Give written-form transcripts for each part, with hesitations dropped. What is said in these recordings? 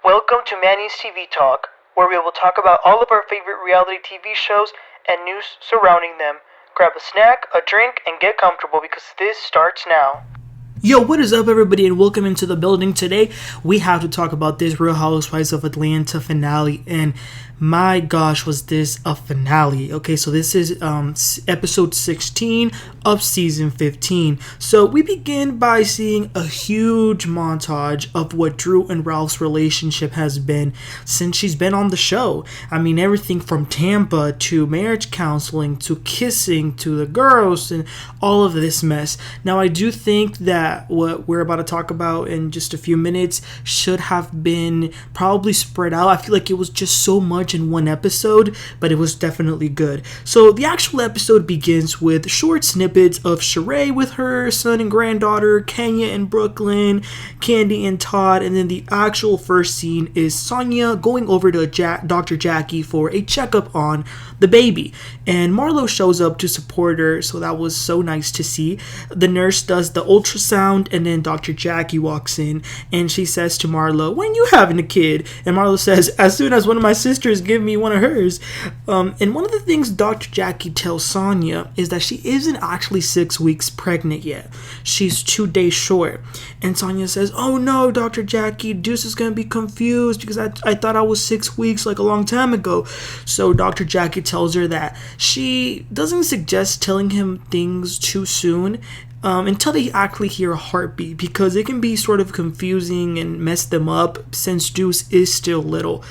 Welcome to Manny's TV Talk, where we will talk about all of our favorite reality TV shows and news surrounding them. Grab a snack, a drink, and get comfortable because this starts now. Yo, what is up, everybody, and welcome into the building. Today, we have to talk about this Real Housewives of Atlanta finale, and my gosh, was this a finale. Okay, so this is episode 16 of season 15. So we begin by seeing a huge montage of what Drew and Ralph's relationship has been since she's been on the show. I mean, everything from Tampa to marriage counseling to kissing to the girls and all of this mess. Now, I do think that what we're about to talk about in just a few minutes should have been probably spread out. I feel like it was just so much in one episode, but it was definitely good. So the actual episode begins with short snippets of Shereé with her son and granddaughter, Kenya in Brooklyn, Kandi and Todd, and then the actual first scene is Sanya going over to Dr. Jackie for a checkup on the baby, and Marlo shows up to support her, so that was so nice to see. The nurse does the ultrasound, and then Dr. Jackie walks in, and she says to Marlo, "When you having a kid?" And Marlo says, "As soon as one of my sisters give me one of hers." And one of the things Dr. Jackie tells Sanya is that she isn't actually 6 weeks pregnant yet. She's 2 days short. And Sanya says, "Oh no, Dr. Jackie, Deuce is going to be confused because I thought I was 6 weeks like a long time ago." So Dr. Jackie tells her that she doesn't suggest telling him things too soon until they actually hear a heartbeat, because it can be sort of confusing and mess them up since Deuce is still little.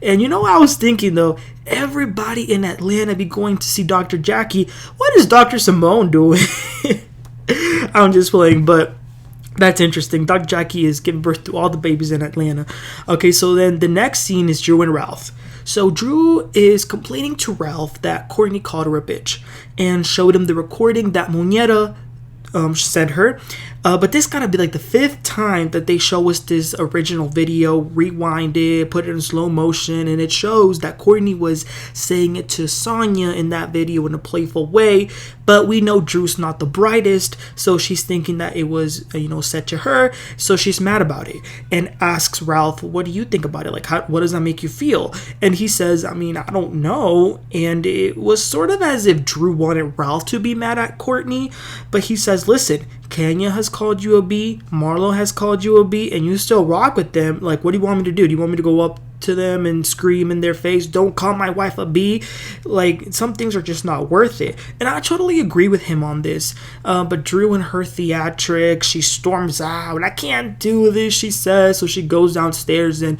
And you know what I was thinking though? Everybody in Atlanta be going to see Dr. Jackie. What is Dr. Simone doing? I'm just playing, but that's interesting. Dr. Jackie is giving birth to all the babies in Atlanta. Okay, so then the next scene is Drew and Ralph. So Drew is complaining to Ralph that Courtney called her a bitch and showed him the recording that Monyetta sent her. But this gotta be like the 5th time that they show us this original video, rewind it, put it in slow motion, and it shows that Courtney was saying it to Sanya in that video in a playful way, but we know Drew's not the brightest, so she's thinking that it was, said to her, so she's mad about it, and asks Ralph, "What do you think about it? Like, what does that make you feel?" And he says, "I mean, I don't know," and it was sort of as if Drew wanted Ralph to be mad at Courtney, but he says, "Listen, Kenya has called you a B, Marlo has called you a B, and you still rock with them. Like, what do you want me to do? Do you want me to go up to them and scream in their face, 'Don't call my wife a B'? Like, some things are just not worth it." And I totally agree with him on this. But Drew and her theatrics, she storms out. "I can't do this," she says. So she goes downstairs and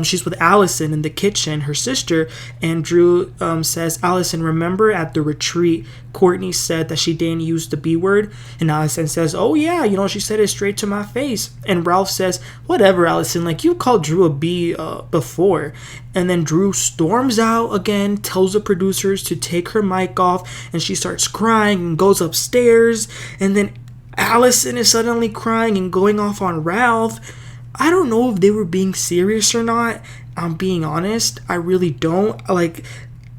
she's with Allison in the kitchen, her sister. And Drew says, "Allison, remember at the retreat, Courtney said that she didn't use the B word?" And Allison says, "Oh yeah, she said it straight to my face." And Ralph says, "Whatever, Allison, like, you called Drew a B before." And then Drew storms out again, tells the producers to take her mic off, and she starts crying and goes upstairs. And then Allison is suddenly crying and going off on Ralph. I don't know if they were being serious or not. I'm being honest. I really don't. Like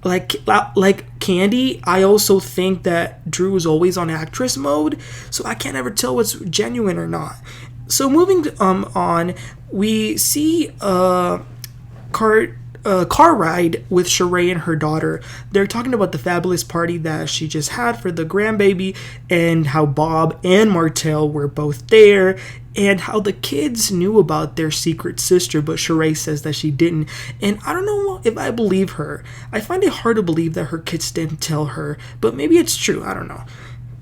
Kandi, I also think that Drew is always on actress mode, so I can't ever tell what's genuine or not. So moving on, we see car ride with Shereé and her daughter. They're talking about the fabulous party that she just had for the grandbaby, and how Bob and Martell were both there, and how the kids knew about their secret sister, but Shereé says that she didn't. And I don't know if I believe her. I find it hard to believe that her kids didn't tell her, but maybe it's true. I don't know.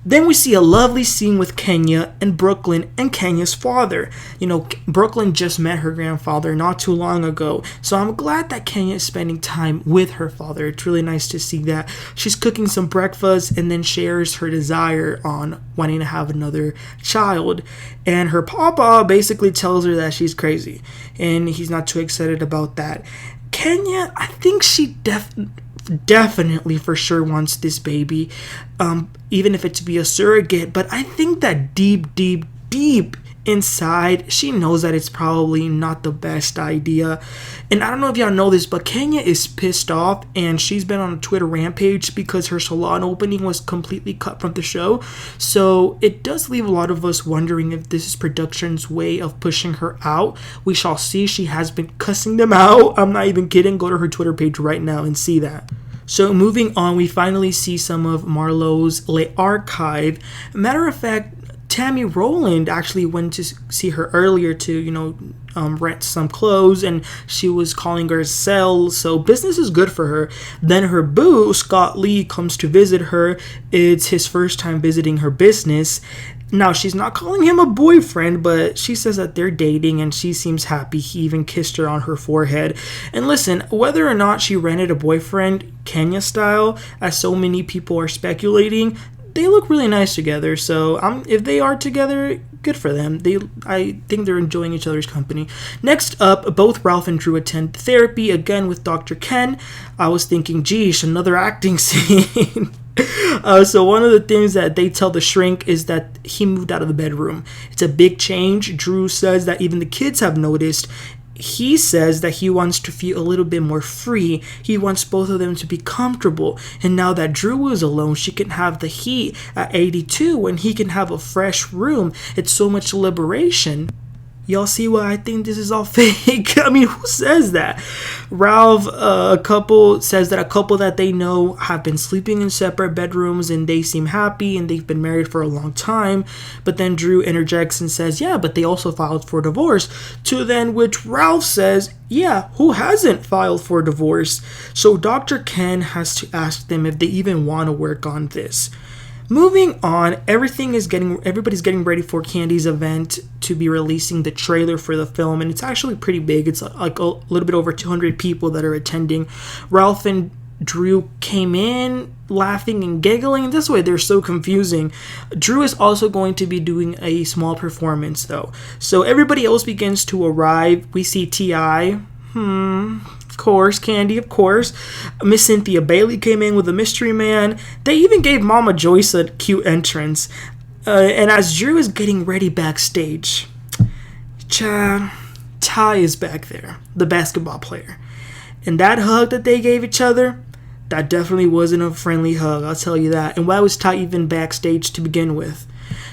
Then we see a lovely scene with Kenya and Brooklyn and Kenya's father. Brooklyn just met her grandfather not too long ago, so I'm glad that Kenya is spending time with her father. It's really nice to see that. She's cooking some breakfast and then shares her desire on wanting to have another child. And her papa basically tells her that she's crazy, and he's not too excited about that. Kenya, I think she definitely for sure wants this baby, even if it's to be a surrogate. But I think that deep inside, she knows that it's probably not the best idea. And I don't know if y'all know this, but Kenya is pissed off and she's been on a Twitter rampage because her salon opening was completely cut from the show. So it does leave a lot of us wondering if this is production's way of pushing her out. We shall see. She has been cussing them out. I'm not even kidding. Go to her Twitter page right now and see that. So moving on, we finally see some of Marlo's Le Archive. Matter of fact, Tammy Rowland actually went to see her earlier to, rent some clothes, and she was calling her sell, so business is good for her. Then her boo, Scott Lee, comes to visit her. It's his first time visiting her business. Now, she's not calling him a boyfriend, but she says that they're dating and she seems happy. He even kissed her on her forehead. And listen, whether or not she rented a boyfriend, Kenya style, as so many people are speculating, they look really nice together. So if they are together, good for them. I think they're enjoying each other's company. Next up, both Ralph and Drew attend therapy, again with Dr. Ken. I was thinking, geez, another acting scene. So one of the things that they tell the shrink is that he moved out of the bedroom. It's a big change. Drew says that even the kids have noticed. He says that he wants to feel a little bit more free. He wants both of them to be comfortable. And now that Drew is alone, she can have the heat at 82 and he can have a fresh room. It's so much liberation. Y'all see why I think this is all fake? I mean, who says that? Ralph, a couple, says that a couple that they know have been sleeping in separate bedrooms and they seem happy and they've been married for a long time. But then Drew interjects and says, yeah, but they also filed for divorce. To then which Ralph says, yeah, who hasn't filed for divorce? So Dr. Ken has to ask them if they even want to work on this. Moving on, everybody's getting ready for Kandi's event to be releasing the trailer for the film, and it's actually pretty big. It's like a little bit over 200 people that are attending. Ralph and Drew came in laughing and giggling. This way, they're so confusing. Drew is also going to be doing a small performance, though. So everybody else begins to arrive. We see T.I., of course, Kandi, of course. Miss Cynthia Bailey came in with a mystery man. They even gave Mama Joyce a cute entrance. And as Drew is getting ready backstage, Ty is back there, the basketball player. And that hug that they gave each other, that definitely wasn't a friendly hug, I'll tell you that. And why was Ty even backstage to begin with?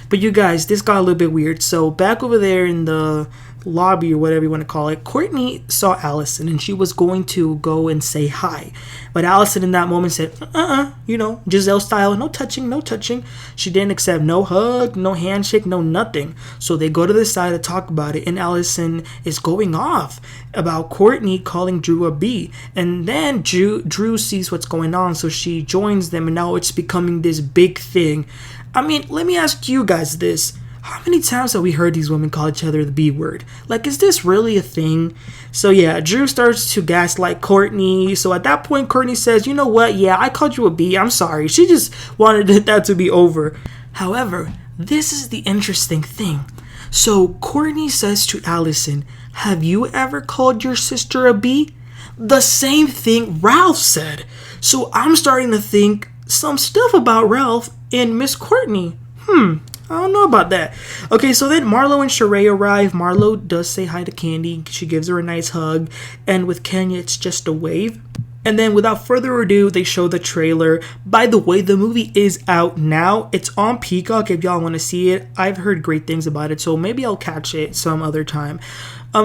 But you guys, this got a little bit weird. So back over there in the lobby or whatever you want to call it, Courtney saw Allison and she was going to go and say hi. But Allison in that moment said, Giselle style, no touching. She didn't accept no hug, no handshake, no nothing. So they go to the side to talk about it, and Allison is going off about Courtney calling Drew a B. And then Drew sees what's going on, so she joins them, and now it's becoming this big thing. I mean, let me ask you guys this. How many times have we heard these women call each other the B word? Like, is this really a thing? So yeah, Drew starts to gaslight Courtney. So at that point, Courtney says, you know what? Yeah, I called you a B. I'm sorry. She just wanted that to be over. However, this is the interesting thing. So Courtney says to Allison, have you ever called your sister a B? The same thing Ralph said. So I'm starting to think some stuff about Ralph and Miss Courtney. I don't know about that. Okay, so then Marlo and Shereé arrive. Marlo does say hi to Kandi. She gives her a nice hug. And with Kenya, it's just a wave. And then without further ado, they show the trailer. By the way, the movie is out now. It's on Peacock if y'all want to see it. I've heard great things about it, so maybe I'll catch it some other time.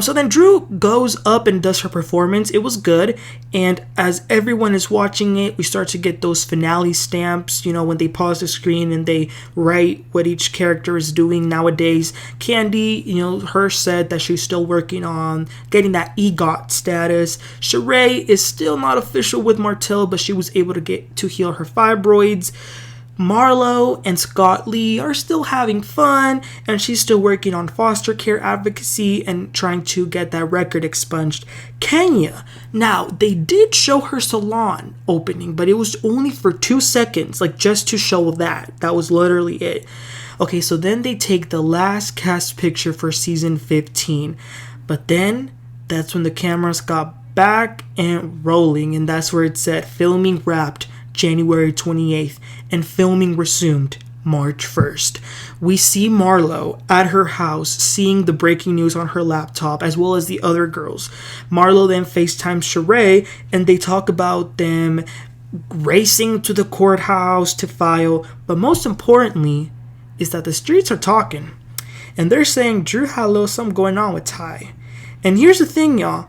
So then Drew goes up and does her performance. It was good. And as everyone is watching it, we start to get those finale stamps, when they pause the screen and they write what each character is doing nowadays. Kandi, her said that she's still working on getting that EGOT status. Shereé is still not official with Martell, but she was able to heal her fibroids. Marlo and Scott Lee are still having fun, and she's still working on foster care advocacy and trying to get that record expunged. Kenya, now they did show her salon opening, but it was only for 2 seconds, like just to show that. That was literally it. Okay, so then they take the last cast picture for season 15, but then that's when the cameras got back and rolling, and that's where it said filming wrapped January 28th, and filming resumed March 1st. We see Marlo at her house seeing the breaking news on her laptop as well as the other girls. Marlo then FaceTimes Shereé and they talk about them racing to the courthouse to file. But most importantly is that the streets are talking. And they're saying Drew had a little something going on with Ty. And here's the thing, y'all.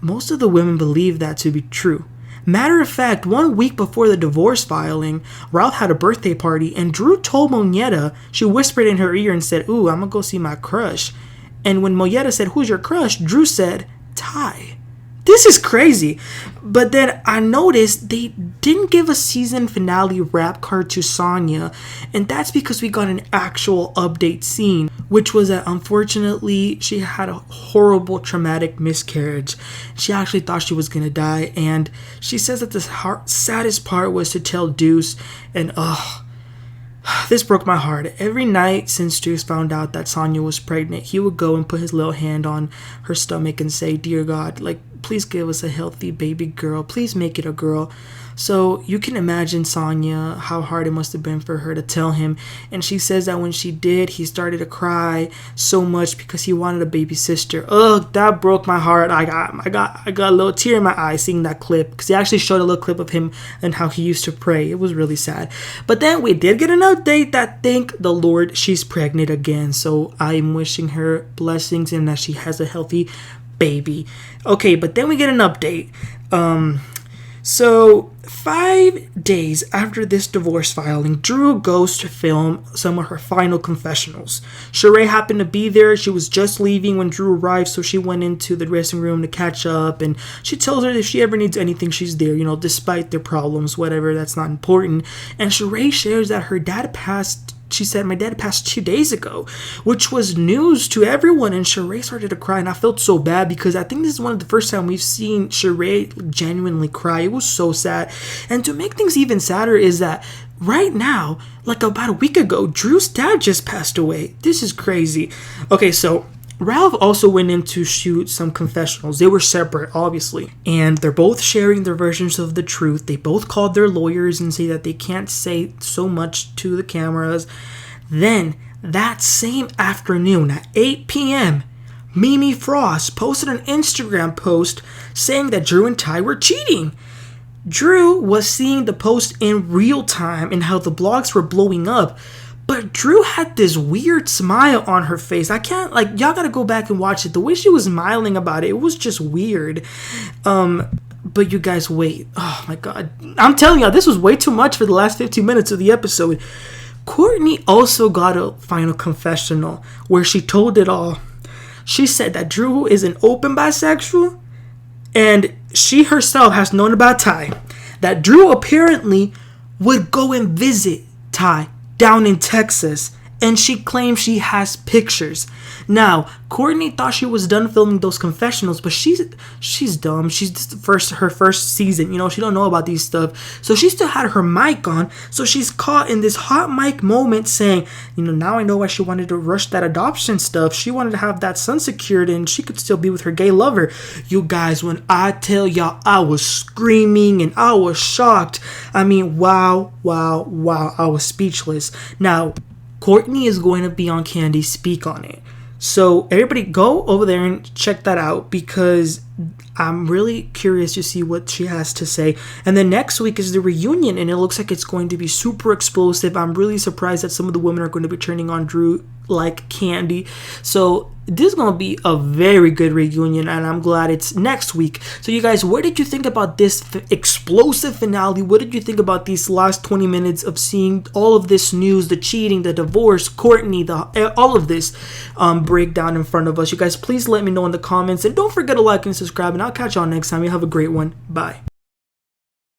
Most of the women believe that to be true. Matter of fact, 1 week before the divorce filing, Ralph had a birthday party and Drew told Monyetta, she whispered in her ear and said, "Ooh, I'm gonna go see my crush." And when Monyetta said, "Who's your crush?" Drew said, "Ty." This is crazy. But then I noticed they didn't give a season finale rap card to Sanya. And that's because we got an actual update scene, which was that unfortunately she had a horrible traumatic miscarriage. She actually thought she was going to die. And she says that the saddest part was to tell Deuce. And this broke my heart. Every night since Deuce found out that Sanya was pregnant, he would go and put his little hand on her stomach and say, "Dear God, like, please give us a healthy baby girl. Please make it a girl." So you can imagine Sanya, how hard it must have been for her to tell him. And she says that when she did, he started to cry so much because he wanted a baby sister. Ugh, that broke my heart. I got a little tear in my eye seeing that clip because he actually showed a little clip of him and how he used to pray. It was really sad. But then we did get an update that, thank the Lord, she's pregnant again. So I'm wishing her blessings and that she has a healthy baby. Okay, but then we get an update. So 5 days after this divorce filing, Drew goes to film some of her final confessionals. Shereé happened to be there. She was just leaving when Drew arrived, so she went into the dressing room to catch up, and she tells her if she ever needs anything, she's there, despite their problems, whatever, that's not important. And Shereé shares that her dad passed. She said, "My dad passed 2 days ago," which was news to everyone. And Shereé started to cry. And I felt so bad because I think this is one of the first time we've seen Shereé genuinely cry. It was so sad. And to make things even sadder is that right now, like about a week ago, Drew's dad just passed away. This is crazy. Okay, so Ralph also went in to shoot some confessionals. They were separate, obviously. And they're both sharing their versions of the truth. They both called their lawyers and say that they can't say so much to the cameras. Then, that same afternoon at 8 p.m., Mimi Frost posted an Instagram post saying that Drew and Ty were cheating. Drew was seeing the post in real time and how the blogs were blowing up. But Drew had this weird smile on her face. Y'all gotta go back and watch it. The way she was smiling about it was just weird. But you guys, wait. Oh my God. I'm telling y'all, this was way too much for the last 15 minutes of the episode. Courtney also got a final confessional where she told it all. She said that Drew is an open bisexual, and she herself has known about Ty. That Drew apparently would go and visit Ty down in Texas, and she claims she has pictures. Now, Courtney thought she was done filming those confessionals, but she's dumb. She's just her first season, she don't know about these stuff. So she still had her mic on, so she's caught in this hot mic moment saying, now I know why she wanted to rush that adoption stuff. She wanted to have that son secured and she could still be with her gay lover. You guys, when I tell y'all, I was screaming and I was shocked. I mean, wow, I was speechless. Now, Courtney is going to be on Kandi Speak on it. So everybody go over there and check that out because I'm really curious to see what she has to say. And then next week is the reunion and it looks like it's going to be super explosive. I'm really surprised that some of the women are going to be turning on Drew like Kandi. So this is going to be a very good reunion and I'm glad it's next week. So you guys, what did you think about this explosive finale? What did you think about these last 20 minutes of seeing all of this news, the cheating, the divorce, Courtney, all of this breakdown in front of us? You guys, please let me know in the comments and don't forget to like and subscribe and I'll catch y'all next time. You have a great one. Bye.